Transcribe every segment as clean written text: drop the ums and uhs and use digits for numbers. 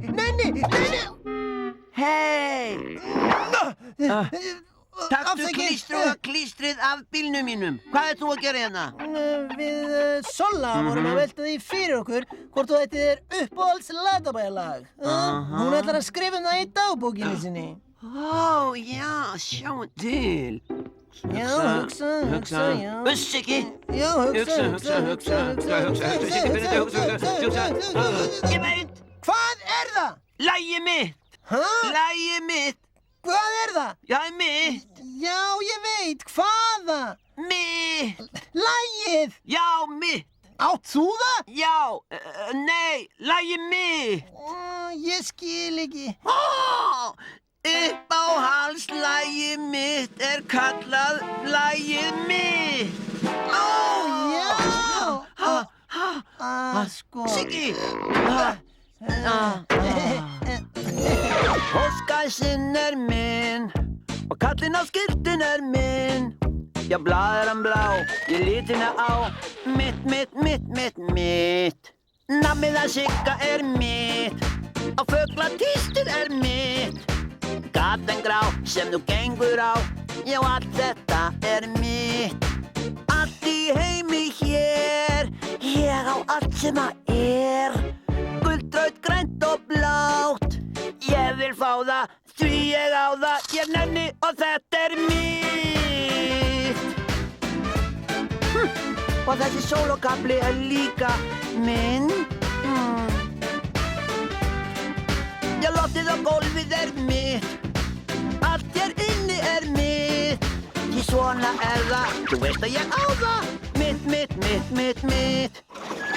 Nenni! Hei! Taktu klístrið af bílnum mínum. Hvað þú að gera hérna? Við Solla vorum að velta því fyrir okkur hvort þú ætti þér uppáhalds Latabæjarlag. Hún ætlar að skrifa það í dagbókinni sinni. Ó, já, sjáum til. Já, hugsa, já. Uss ekki. Já, hugsa. Ég veit. Hvað það? Lagið mitt. Hæ? Lagið mitt. Hvað það? Já, mitt. Já, ég veit. Hvaða? Mitt. Lagið. Já, mitt. Átt þú það? Já, nei, lagið mitt. Ég skil ekki. Uppáhaldslagið mitt kallað lagið mitt. Já. Sko. Siggi. Póstkassinn minn og kallinn á skiltinn minn. Já, blað hann blá, ég litina á. Mitt. Nammið að Sigga mitt og fuglatístur mitt. Gatan grá sem þú gengur á. Já, allt þetta mitt. Allt í heimi hér. Ég á allt sem gult, rautt, grænt og blátt. Ég vil fá það, því ég á það. Ég nenni og þetta mitt. Og þessi sólókafli líka minn. Já, loftið og gólfið mitt. Allt hér inni mitt. Því svona það, þú veist að ég á það. Mitt.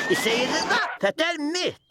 Ég segi þetta mitt.